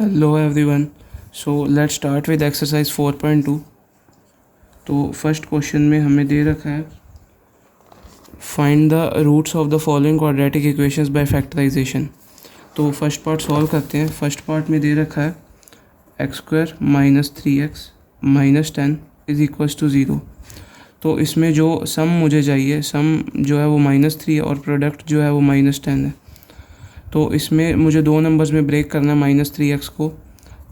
Hello everyone. So let's start with exercise 4.2. तो first question में हमें दे रखा है find the roots of the following quadratic equations by factorisation. तो फर्स्ट पार्ट सॉल्व करते हैं। फर्स्ट पार्ट में दे रखा है x square minus 3x minus 10 is equals to 0। तो इसमें जो सम मुझे चाहिए, सम जो है वो -3 है और प्रोडक्ट जो है वो -10 है। तो इसमें मुझे दो नंबर्स में ब्रेक करना है -3x को।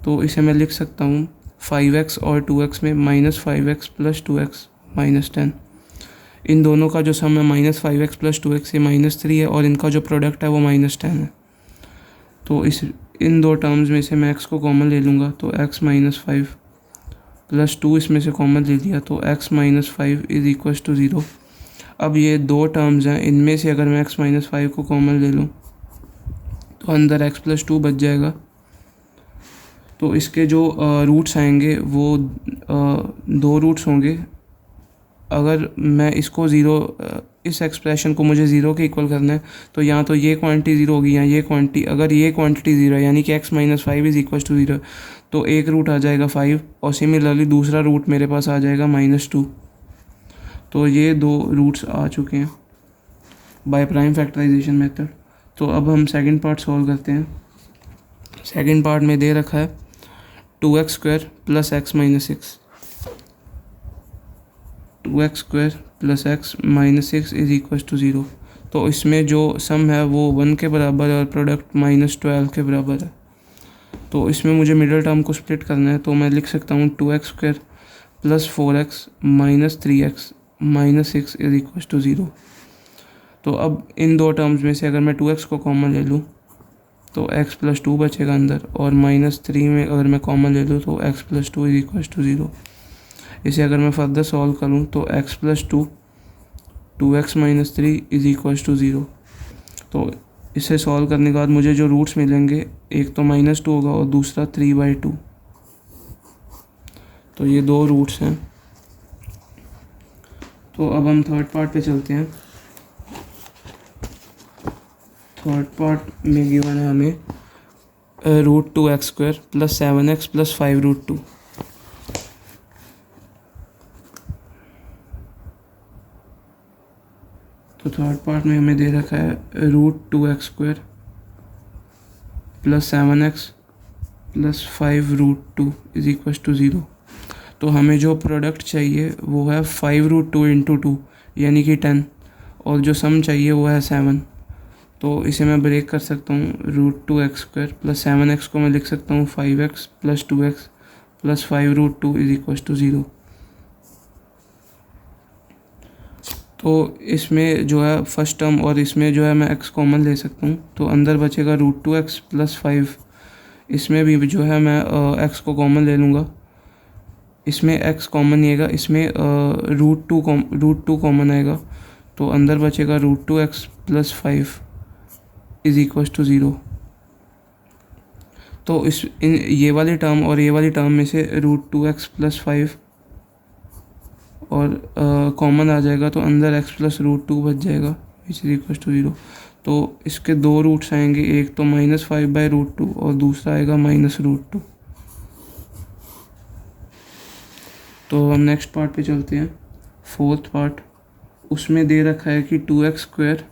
तो इसे मैं लिख सकता हूँ 5x और 2x में -5x प्लस 2x माइनस 10। इन दोनों का जो सम है -5x प्लस 2x ये -3 है और इनका जो प्रोडक्ट है वो -10 है। तो इन दो टर्म्स में से मैं x को कॉमन ले लूँगा तो x -5 प्लस 2 इसमें से कॉमन ले लिया तो x -5 इज इक्वल्स टू 0। अब ये दो टर्म्स हैं, इनमें से अगर मैं x -5 को कॉमन ले लूँ तो अंदर x प्लस 2 बच जाएगा। तो इसके जो रूट्स आएंगे वो दो रूट्स होंगे। अगर मैं इसको इस एक्सप्रेशन को मुझे 0 के इक्वल करना है तो यहाँ तो ये क्वांटिटी 0 होगी या ये क्वांटिटी, अगर ये क्वांटिटी 0 है यानी कि x -5 इज इक्वल टू 0 तो एक रूट आ जाएगा 5 और सिमिलरली दूसरा रूट मेरे पास आ जाएगा -2। तो ये दो रूट्स आ चुके हैं बाय प्राइम फैक्टराइजेशन मेथड। तो अब हम सेकंड पार्ट सॉल्व करते हैं। सेकंड पार्ट में दे रखा है 2x square plus x minus 6। 2x square plus x minus 6 is equal to 0। तो इसमें जो सम है वो 1 के बराबर है और प्रोडक्ट -12 के बराबर है। तो इसमें मुझे मिडिल टर्म को स्प्लिट करना है तो मैं लिख सकता हूँ 2x square plus 4x minus 3x minus 6 is equal to 0। तो अब इन दो टर्म्स में से अगर मैं 2x को कॉमन ले लूँ तो x प्लस 2 बचेगा अंदर और -3 में अगर मैं कॉमन ले लूँ तो x plus 2 is equal to 0। इसे अगर मैं फर्दर सॉल्व करूँ तो x plus 2 2x minus 3 is equal to 0। तो इसे सॉल्व करने के बाद मुझे जो रूट्स मिलेंगे एक तो -2 होगा और दूसरा 3/2। तो ये दो रूट्स हैं। तो अब हम थर्ड पार्ट पे चलते हैं। थर्ड पार्ट में गिवन है हमें √2x square plus 7x plus 5√2। तो थर्ड पार्ट में हमें दे रखा है √2x square plus 7x plus 5√2 is equal to 0। तो हमें जो प्रोडक्ट चाहिए वो है 5√2 इंटू 2 यानी कि 10 और जो सम चाहिए वो है 7। तो इसे मैं ब्रेक कर सकता हूँ √2x स्क्वायर प्लस 7x को मैं लिख सकता हूँ 5x plus 2x plus 5√2 is equal to 0। तो इसमें जो है फर्स्ट टर्म और इसमें जो है मैं x कॉमन ले सकता हूँ तो अंदर बचेगा √2x प्लस 5। इसमें भी जो है मैं x को कॉमन ले लूँगा। इसमें x कॉमन नहीं आएगा, इसमें √2 कॉमन आएगा तो अंदर बचेगा √2x plus 5 is equal to 0। तो ये वाली टर्म और ये वाली टर्म में से √2x प्लस 5 और कॉमन आ जाएगा तो अंदर x प्लस √2 बच जाएगा विच इज इक्वल टू 0। तो इसके दो रूट्स आएंगे, एक तो -5/√2 और दूसरा आएगा -√2। तो हम नेक्स्ट पार्ट पे चलते हैं। फोर्थ पार्ट, उसमें दे रखा है कि 2x square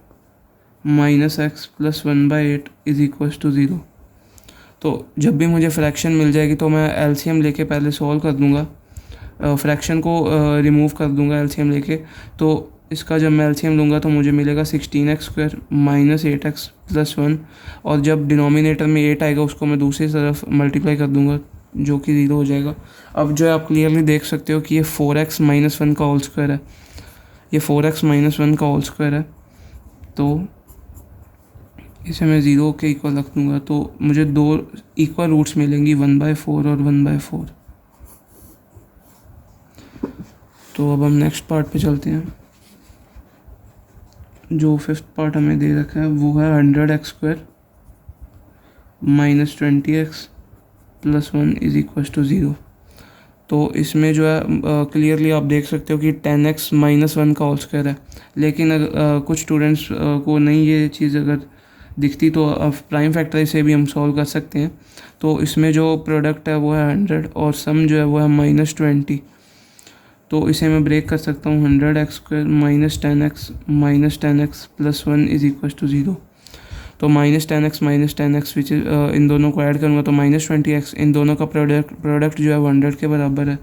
minus x plus 1/8 is equal to 0। तो जब भी मुझे फ्रैक्शन मिल जाएगी तो मैं एलसीएम लेके पहले सॉल्व कर दूंगा, फ्रैक्शन को रिमूव कर दूंगा एलसीएम लेके। तो इसका जब मैं एलसीएम लूँगा तो मुझे मिलेगा 16x square minus 8x plus 1 और जब डिनोमिनेटर में 8 आएगा उसको मैं दूसरी तरफ मल्टीप्लाई कर दूंगा जो कि 0 हो जाएगा। अब जो है आप क्लियरली देख सकते हो कि ये 4x माइनस 1 का होल स्क्वायर है, ये 4x माइनस 1 का होल स्क्वायर है। तो इसे मैं 0 के इक्वल रख दूँगा तो मुझे दो इक्वल रूट्स मिलेंगी 1/4 और 1/4। तो अब हम नेक्स्ट पार्ट पे चलते हैं। जो फिफ्थ पार्ट हमें दे रखा है वो है 100x square minus 20x plus 1 is equal to 0। तो इसमें जो है क्लियरली आप देख सकते हो कि 10x माइनस 1 का होल स्क्वायर है, लेकिन कुछ स्टूडेंट्स को नहीं ये चीज़ अगर दिखती तो अब प्राइम फैक्टराइज से भी हम सॉल्व कर सकते हैं। तो इसमें जो प्रोडक्ट है वो है 100 और सम जो है वो है -20। तो इसे मैं ब्रेक कर सकता हूँ 100x² - 10x plus 1 is equal to 0। तो -10x विच इन दोनों को ऐड करूँगा तो -20x, इन दोनों का प्रोडक्ट जो है 100 के बराबर है।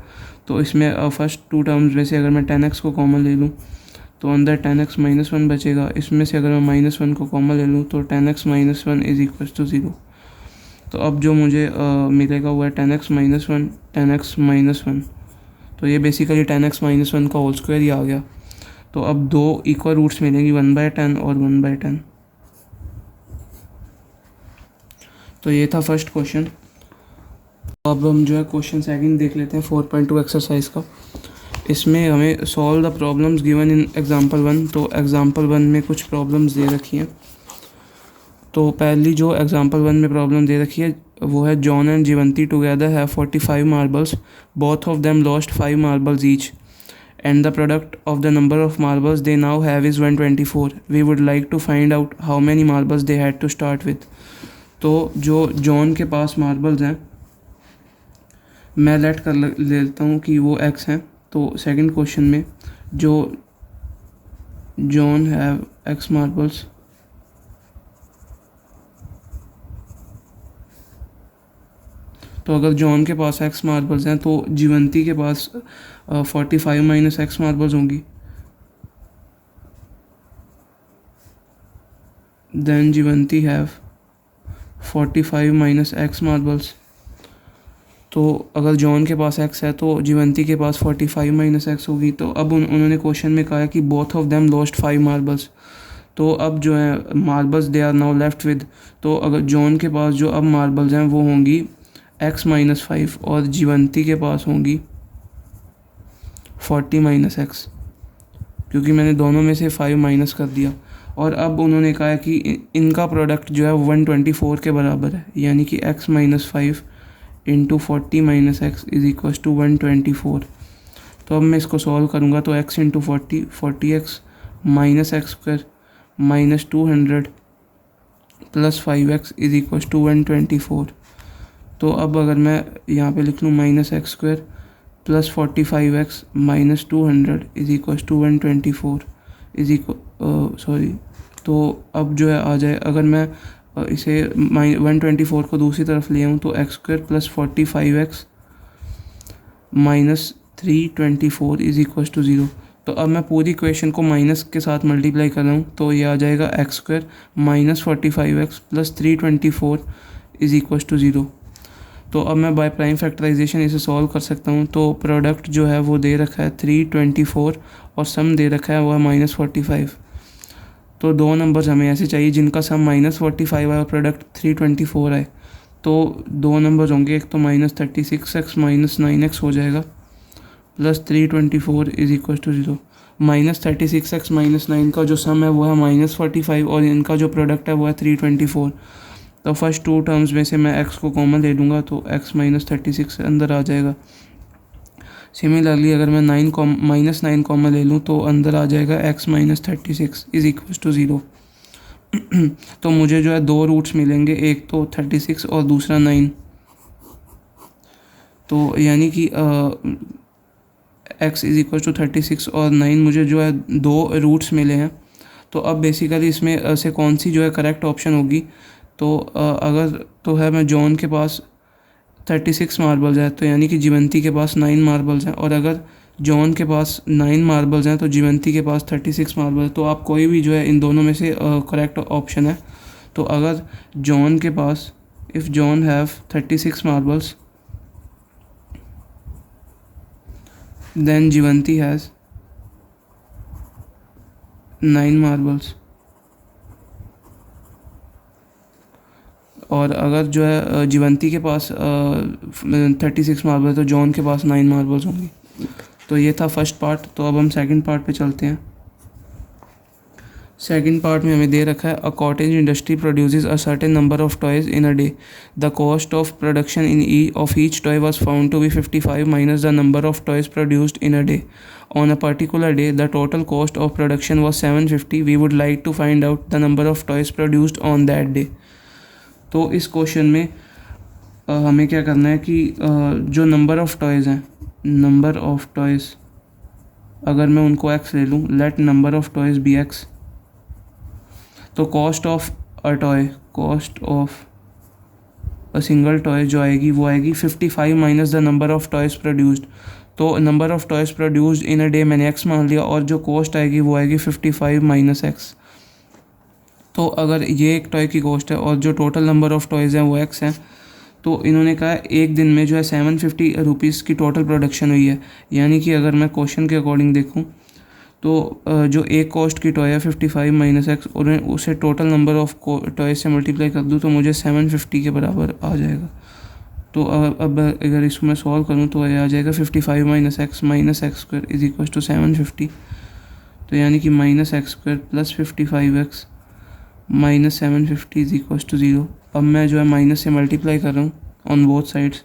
तो इसमें फर्स्ट टू टर्म्स में से अगर मैं 10x को कॉमन ले लूँ तो अंदर 10x - 1 बचेगा। इसमें से अगर मैं -1 को कॉमन ले लूँ तो 10x - 1 इज इक्वल टू 0। तो अब जो मुझे मिलेगा वो है 10x - 1 10x - 1। तो ये बेसिकली 10x - 1 का होल स्क्वायर ही आ गया। तो अब दो इक्वल रूट्स मिलेंगी 1/10 और 1/10। तो ये था फर्स्ट क्वेश्चन। अब हम जो है क्वेश्चन सेकंड देख लेते हैं 4.2 एक्सरसाइज का। इसमें हमें solve the problems given in example 1। तो एग्जांपल 1 में कुछ प्रॉब्लम्स दे रखी हैं। तो पहली जो एग्जांपल 1 में प्रॉब्लम दे रखी है वो है John and Jeevanti together have 45 marbles, both of them lost 5 marbles each and the product of the number of marbles they now have is 124. We would like to find out how many marbles they had to start with. तो जो John के पास marbles हैं, मैं late कर लेता हूँ कि वो x हैं। तो सेकंड क्वेश्चन में जो जॉन हैव x मार्बल्स, तो अगर जॉन के पास x मार्बल्स हैं तो जीवंती के पास 45 - x मार्बल्स होंगी। Then Jeevanti have 45 - x marbles. तो अगर जॉन के पास x है तो जीवंती के पास 45 - x होगी। तो अब उन्होंने क्वेश्चन में कहा है कि both of them lost 5 marbles. तो अब जो है marbles they are now left with. तो अगर जॉन के पास जो अब मार्बल्स हैं वो होंगी x - 5 और जीवंती के पास होंगी 40 - x, क्योंकि मैंने दोनों में से 5 माइनस कर दिया। और अब उन्होंने कहा है कि इनका प्रोडक्ट जो है 124 के बराबर है, यानी कि x - 5 into 40 - x is equal to 124। तो अब मैं इसको सॉल्व करूँगा तो x into 40x - x² - 200 plus 5x is equal to 124। तो अब अगर मैं यहाँ पे लिख लूँ -x² plus 45x - 200 is equal to 124 is equal तो अब जो है आ जाए, अगर मैं इसे 124 को दूसरी तरफ ले आऊँ तो x² plus 45x - 324 is equal to 0। तो अब मैं पूरी इक्वेशन को माइनस के साथ मल्टीप्लाई कर रहा हूँ तो ये आ जाएगा x² - 45x plus 324 is equal to 0। तो अब मैं बाय प्राइम फैक्टराइजेशन इसे सॉल्व कर सकता हूँ। तो प्रोडक्ट जो है वो दे रखा है 324 और सम दे रखा है वो है -45। तो दो नंबर्स हमें ऐसे चाहिए जिनका सम -45 आए और प्रोडक्ट 324 आए। तो दो नंबर्स होंगे, एक तो -36x - 9x हो जाएगा plus 324 is equal to 0। -36x - 9 का जो सम है वो है -45 और इनका जो प्रोडक्ट है वो है 324। तो फर्स्ट टू टर्म्स में से मैं x को कॉमन ले लूँगा तो x - 36 अंदर आ जाएगा। सिमिलरली अगर मैं -9 कॉमन ले लूँ तो अंदर आ जाएगा x - 36 इज इक्वल टू 0। तो मुझे जो है दो रूट्स मिलेंगे, एक तो 36 और दूसरा 9। तो यानी कि x इज इक्वल टू 36 और 9 मुझे जो है दो रूट्स मिले हैं। तो अब बेसिकली इसमें से कौन सी जो है करेक्ट ऑप्शन होगी। तो अगर तो है मैं जॉन के पास 36 मार्बल्स है तो यानी कि जीवंती के पास 9 मार्बल्स हैं, और अगर जॉन के पास 9 मार्बल्स हैं तो जीवंती के पास 36 मार्बल्स। तो आप कोई भी जो है इन दोनों में से करेक्ट ऑप्शन है। तो अगर जॉन के पास if John have 36 marbles then Jeevanti has 9 marbles, और अगर जो है जीवंती के पास 36 मार्बल तो जॉन के पास 9 मार्बल्स होंगी। तो ये था फर्स्ट पार्ट। तो अब हम सेकंड पार्ट पे चलते हैं। सेकंड पार्ट में हमें दे रखा है, a cottage industry produces a certain number of toys in a day, the cost of production in of each toy was found to be 55 minus the number of toys produced in a day. On a particular day, the total cost of production was 750. We would like to find out the number of toys produced on that day. तो इस question में हमें क्या करना है कि जो number of toys हैं, नंबर ऑफ़ टॉयज़ अगर मैं उनको x ले लूँ, let number of toys be x, तो cost of a toy, cost of a single toy जो आएगी वो आएगी 55 minus the number of toys produced. तो number of toys produced in a day मैंने x मान लिया और जो कॉस्ट आएगी वो आएगी 55 माइनस x. तो अगर ये एक टॉय की कॉस्ट है और जो टोटल नंबर ऑफ़ टॉयज़ हैं वो x हैं, तो इन्होंने कहा एक दिन में जो है 750 रुपीज़ की टोटल प्रोडक्शन हुई है. यानी कि अगर मैं क्वेश्चन के अकॉर्डिंग देखूं तो जो एक कॉस्ट की टॉय है 55 माइनस x और उसे टोटल नंबर ऑफ़ टॉय से मल्टीप्लाई कर दूं तो मुझे 750 के बराबर आ जाएगा. तो अब अगर इसको मैं सॉल्व करूं तो ये आ जाएगा 55 minus x square is equal to 750. तो यानी कि minus x square plus 55x minus 750 is equal to 0. अब मैं जो है माइनस से मल्टीप्लाई कर रहा हूँ ऑन बोथ साइड्स,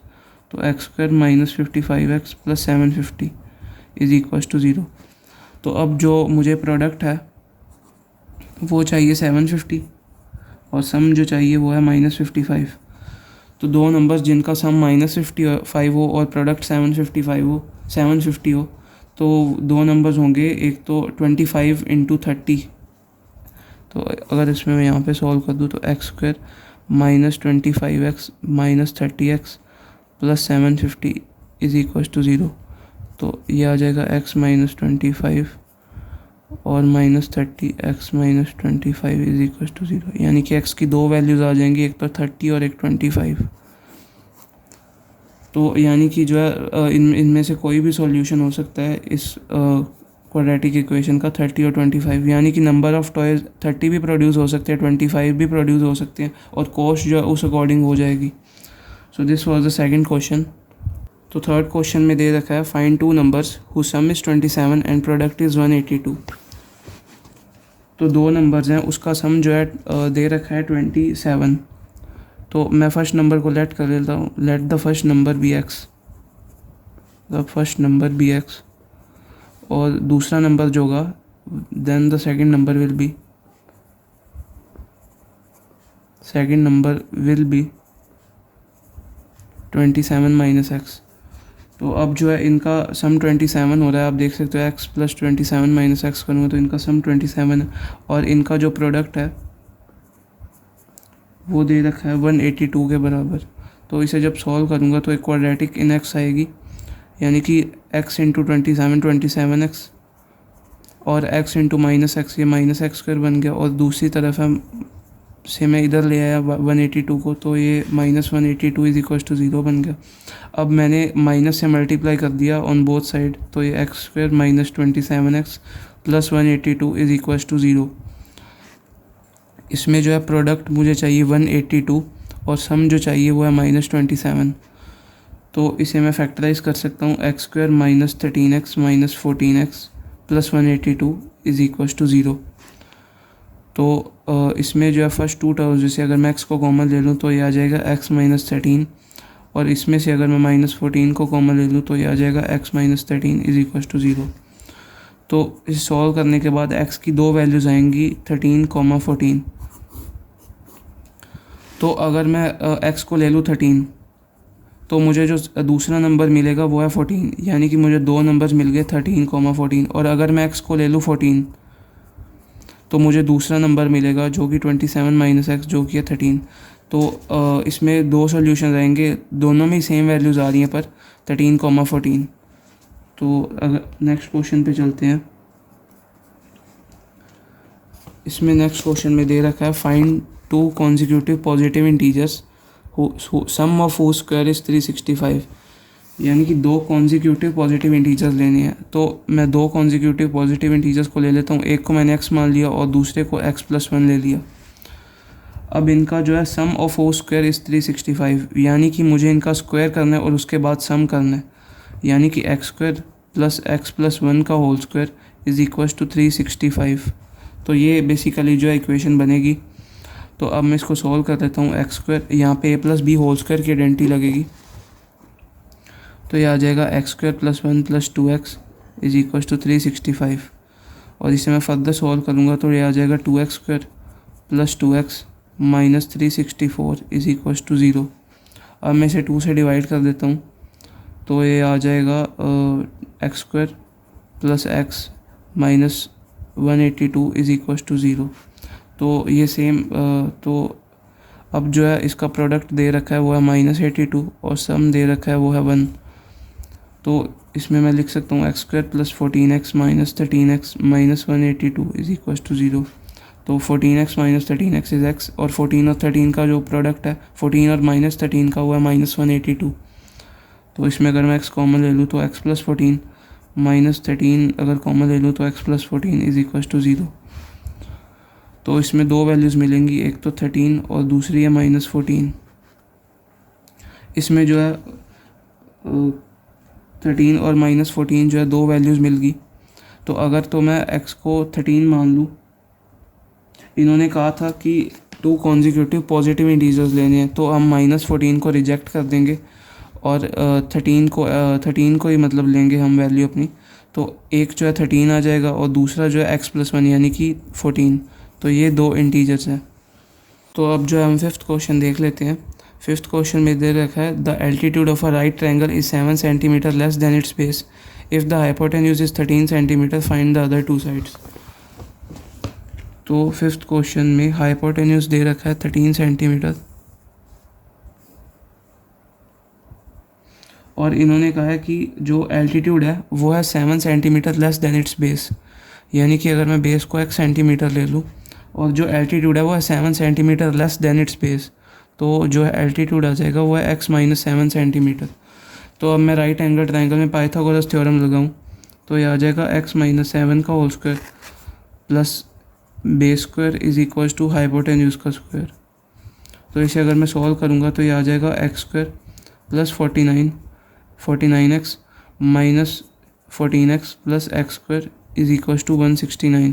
तो x square minus 55x plus 750 is equal to 0. तो अब जो मुझे प्रोडक्ट है वो चाहिए 750 और सम जो चाहिए वो है माइनस 55. तो दो नंबर्स जिनका सम माइनस 55 हो और प्रोडक्ट 750 हो तो दो नंबर्स होंगे, एक तो 25 इंटू 30. तो अगर इसमें मैं यहाँ पे सॉल्व कर दूँ तो x square minus 25x minus 30x plus 750 is equal to 0. तो ये आ जाएगा x माइनस 25 और minus 30x minus 25 is equal to 0. यानी कि x की दो वैल्यूज़ आ जाएंगी, एक तो 30 और एक 25. तो यानी कि जो है इनमें से कोई भी सॉल्यूशन हो सकता है इस क्वाड्रेटिक इक्वेशन का, 30 और 25. यानी कि नंबर ऑफ़ टॉयज़ 30 भी प्रोड्यूस हो सकते हैं, 25 भी प्रोड्यूस हो सकते हैं और कॉस्ट जो है उस अकॉर्डिंग हो जाएगी. So this was the second question. तो थर्ड क्वेश्चन में दे रखा है, find two numbers who some is 27 and product is 182. तो दो नंबर्स हैं, उसका सम जो है दे रखा है 27. तो मैं फर्स्ट नंबर को लेट कर लेता हूँ, let the first number be x, the first number be x, और दूसरा नंबर जो होगा then the second number will be 27 minus x. तो अब जो है इनका सम 27 हो रहा है, आप देख सकते हो x प्लस 27 माइनस एक्स करूँगा तो इनका सम 27 है और इनका जो प्रोडक्ट है वो दे रखा है 182 के बराबर. तो इसे जब सॉल्व करूँगा तो एक क्वाड्रेटिक इन x आएगी, यानी कि x इंटू 27x और x इंटू माइनस एक्स, ये माइनस एक्स स्क्वायर बन गया. और दूसरी तरफ है से मैं इधर ले आया 182 को, तो ये माइनस 182 इज इक्वल टू 0 बन गया. अब मैंने माइनस से मल्टीप्लाई कर दिया ऑन बोथ साइड, तो ये x square minus 27x plus 182 is equal to 0. इसमें जो है प्रोडक्ट मुझे चाहिए 182 और सम जो चाहिए वो है माइनस 27. तो इसे मैं फैक्टराइज कर सकता हूँ, x square minus 13x minus 14x plus 182 is equal to 0. तो इसमें जो है फर्स्ट टू टर्म्स जैसे अगर मैं x को कॉमन ले लूँ तो ये आ जाएगा x माइनस 13 और इसमें से अगर मैं माइनस 14 को कॉमन ले लूँ तो ये आ जाएगा x minus 13 is equal to 0. तो इसे सॉल्व करने के बाद x की दो वैल्यूज़ आएंगी 13, 14. तो अगर मैं x को ले लूँ 13 तो मुझे जो दूसरा नंबर मिलेगा वो है 14, यानी कि मुझे दो नंबर्स मिल गए 13, 14. और अगर मैं x को ले लूँ 14 तो मुझे दूसरा नंबर मिलेगा जो कि 27 माइनस एक्स जो कि है 13. तो इसमें दो सॉल्यूशन आएंगे, दोनों में सेम वैल्यूज़ आ रही हैं पर 13, 14. तो अगर नेक्स्ट क्वेश्चन पे चलते हैं, इसमें नेक्स्ट क्वेश्चन में दे रखा है, find two consecutive positive integers sum of whose square is 365. यानी कि दो कॉन्जिक्यूटिव पॉजिटिव इंटीजर्स लेने हैं. तो मैं दो कॉन्जिक्यूटिव पॉजिटिव इंटीजर्स को ले लेता हूँ, एक को मैंने x मान लिया और दूसरे को x प्लस 1 ले लिया. अब इनका जो है सम ऑफ होल स्क्वायर इज़ 365, यानी कि मुझे इनका स्क्वायर करना है और उसके बाद सम करना है, यानी कि x square plus x plus 1 का whole square is equal to 365. तो ये बेसिकली जो है इक्वेशन बनेगी। तो अब मैं इसको सॉल्व कर देता हूँ। एक्स स्क्वायर, यहाँ पे a plus b whole square की आइडेंटिटी लगेगी, तो ये आ जाएगा x square plus 1 plus 2x is equal to 365। और इसे मैं फर्दर सॉल्व करूँगा तो ये आ जाएगा 2x square plus 2x minus 364 is equal to 0। अब मैं इसे 2 से डिवाइड कर देता हूँ, तो ये आ जाएगा x square plus x minus 182 is equal to 0। तो ये सेम, तो अब जो है इसका प्रोडक्ट दे रखा है वो है -82 और सम दे रखा है वो है 1। तो इसमें मैं लिख सकता हूँ x square plus 14x minus 13x minus 182 is equal to 0। तो 14x minus 13x is x, और 14 और 13 का जो प्रोडक्ट है 14 और माइनस 13 का हुआ है -182। तो इसमें अगर मैं x कॉमन ले लूँ तो x प्लस 14 माइनस 13 अगर कॉमन ले लूँ तो x plus 14 is equal to 0। तो इसमें दो वैल्यूज़ मिलेंगी, एक तो 13 और दूसरी है -14। इसमें जो है 13 और -14 जो है दो वैल्यूज़ मिल गई। तो अगर तो मैं x को 13 मान लूँ, इन्होंने कहा था कि 2 कॉन्जिक्यूटिव पॉजिटिव इंटीजर्स लेने हैं, तो हम -14 को रिजेक्ट कर देंगे और 13 को ही मतलब लेंगे हम वैल्यू अपनी। तो एक जो है 13 आ जाएगा और दूसरा जो है x प्लस 1 यानी कि 14। तो ये दो इंटीजर्स हैं। तो अब जो है हम फिफ्थ क्वेश्चन देख लेते हैं। फिफ्थ क्वेश्चन में दे रखा है the altitude of a right triangle is 7 centimetre less than it's base. If the hypotenuse is 13 centimetre find the other 2 sides. तो फिफ्थ क्वेश्चन में हाइपोटेन्यूज दे रखा है 13 सेंटीमीटर और इन्होंने कहा है कि जो एल्टीट्यूड है वो है 7 centimetre less than it's base. यानी कि अगर मैं बेस को 1 सेंटीमीटर ले लूँ और जो एल्टीट्यूड है वो है 7 centimetre less than it's base, तो जो है एल्टीट्यूड आ जाएगा वो है x माइनस 7 सेंटीमीटर। तो अब मैं राइट एंगल ट्रायंगल में पाइथागोरस थ्योरम लगाऊं तो ये आ जाएगा x माइनस 7 का whole square plus base square is equal to hypotenuse का स्क्वायर। तो इसे अगर मैं सॉल्व करूँगा तो ये आ जाएगा x square plus 49x minus 14x plus x square is equal to 169।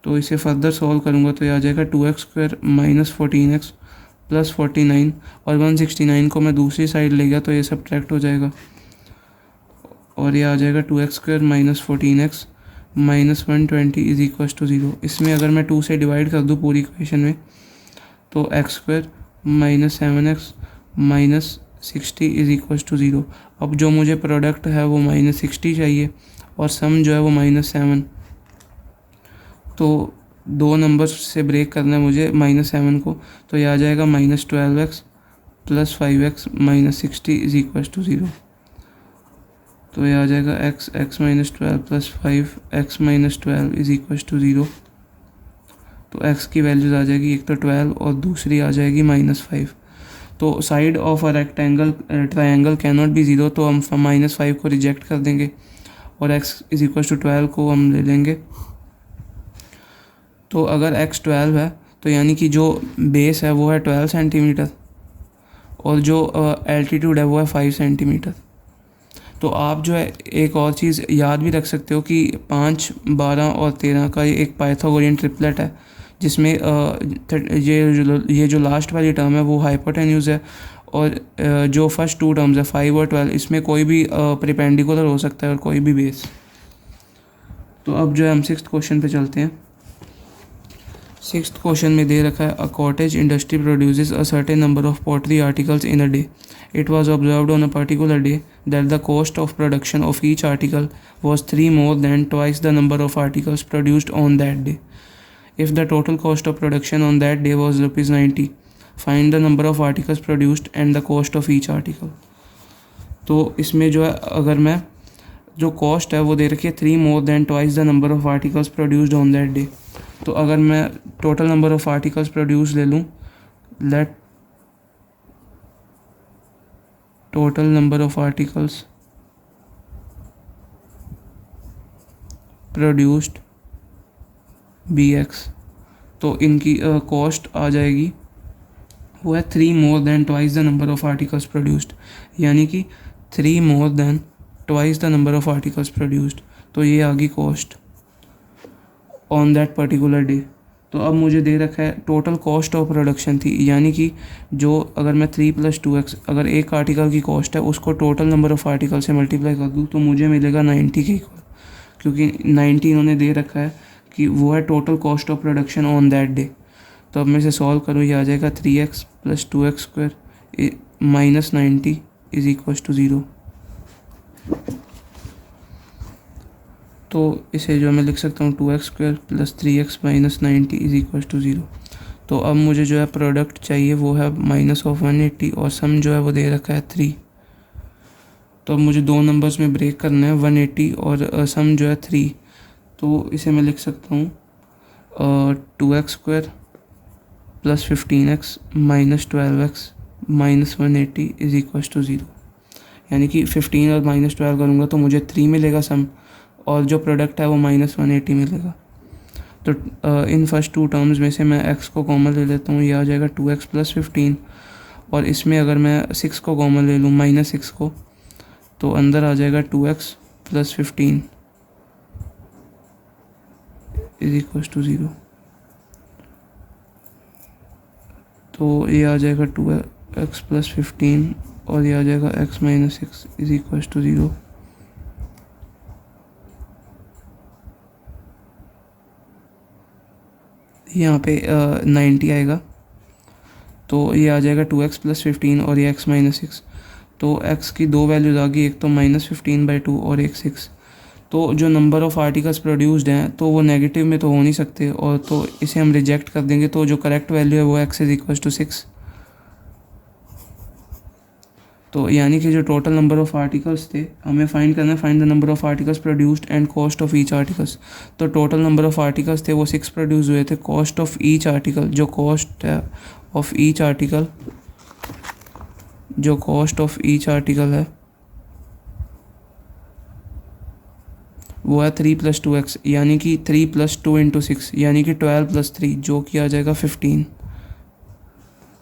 तो इसे फर्दर सॉल्व करूँगा तो ये आ जाएगा 2x square minus 14x plus 49 और 169 को मैं दूसरी साइड ले गया तो ये सब्ट्रैक्ट हो जाएगा और ये आ जाएगा 2x square minus 14x minus 120 is equal to 0। इसमें अगर मैं 2 से डिवाइड कर दूँ पूरी इक्वेशन में तो x square minus 7x minus 60 is equal to 0। अब जो मुझे प्रोडक्ट है वो -60 चाहिए और सम जो है वो -7। तो दो नंबर से ब्रेक करना है मुझे -7 को, तो ये आ जाएगा -12x plus 5x minus 60 is equal to 0। तो ये आ जाएगा x minus 12 plus 5x minus 12 is equal to 0। तो x की वैल्यूज़ आ जाएगी एक तो 12 और दूसरी आ जाएगी -5। तो side of a rectangle triangle can not be 0, तो हम -5 को रिजेक्ट कर देंगे और x इज इक्वल टू 12 को हम ले लेंगे। तो अगर x 12 है तो यानी कि जो बेस है वो है 12 सेंटीमीटर और जो एल्टीट्यूड है वो है 5 सेंटीमीटर। तो आप जो है एक और चीज़ याद भी रख सकते हो कि 5, 12 और 13 का ये एक पाइथागोरियन ट्रिपलेट है जिसमें ये जो लास्ट वाली टर्म है वो हाइपोटेन्यूज है और जो फर्स्ट 2 टर्म्स है 5 और 12 इसमें कोई भी परपेंडिकुलर हो सकता है और कोई भी बेस। तो अब जो है हम 6th क्वेश्चन पे चलते हैं। 6th क्वेश्चन में दे रखा है a cottage industry produces a certain number of pottery articles in a day. It was observed on a particular day that the cost of production of each article was 3 more than twice the number of articles produced on that day. If the total cost of production on that day was ₹90, find the number of articles produced and the cost of each article. तो इसमें जो है अगर मैं जो cost है वो दे रखी है 3 more than twice the number of articles produced on that day। तो अगर मैं total number of articles produce ले लूँ, late total number of articles produced bx, तो इनकी कॉस्ट आ जाएगी वो है 3 more than twice the number of articles produced, यानी कि 3 more than twice the number of articles produced। तो ये आ गई cost on that particular day. तो अब मुझे दे रखा है टोटल कॉस्ट ऑफ प्रोडक्शन थी, यानी कि जो अगर मैं 3 + 2x अगर एक आर्टिकल की कॉस्ट है उसको टोटल नंबर ऑफ़ आर्टिकल से मल्टीप्लाई कर दूँ तो मुझे मिलेगा 90 के इक्वल, क्योंकि 90 इन्होंने दे रखा है कि वो है total cost of production on that day. तो अब मैं इसे सॉल्व करूँ, ये आ जाएगा 3x + 2x² - 90 = 0। तो इसे जो मैं लिख सकता हूँ 2x² + 3x - 90 = 0। तो अब मुझे जो है प्रोडक्ट चाहिए वो है -180 और सम जो है वो दे रखा है 3। तो अब मुझे दो नंबर्स में ब्रेक करना है, 180 और सम जो है 3। तो इसे मैं लिख सकता हूँ 2x² + 15x - 12x - 180 = 0। यानी कि 15 और -12 करूँगा तो मुझे 3 मिलेगा सम, और जो प्रोडक्ट है वो -180 मिलेगा। तो इन फर्स्ट टू टर्म्स में से मैं x को कॉमन ले लेता हूँ, ये आ जाएगा 2x + 15, और इसमें अगर मैं 6 को कॉमन ले लूँ -6 को, तो अंदर आ जाएगा 2x + 15 = 0। तो ये आ जाएगा 2x + 15 और ये आ जाएगा x - 6 = 0। यहाँ पे 90 आएगा, तो ये आ जाएगा 2x + 15 और ये x - 6। तो x की दो वैल्यूज़ आ गई, एक तो -15/2 और एक 6। तो जो नंबर ऑफ़ आर्टिकल्स प्रोड्यूस्ड हैं तो वो नेगेटिव में तो हो नहीं सकते, और तो इसे हम रिजेक्ट कर देंगे। तो जो करेक्ट वैल्यू है वो x = 6। तो यानी कि जो टोटल नंबर ऑफ़ आर्टिकल्स थे हमें फाइंड करना है, find the number of articles produced and cost of each articles. तो टोटल नंबर ऑफ़ आर्टिकल्स थे वो 6 प्रोड्यूस हुए थे। कॉस्ट ऑफ ईच आर्टिकल, जो कॉस्ट है ऑफ ईच आर्टिकल, जो कॉस्ट ऑफ ईच आर्टिकल है वो है 3 + 2x, यानी कि 3 + 2 × 6 यानी कि 12 + 3, जो कि आ जाएगा 15।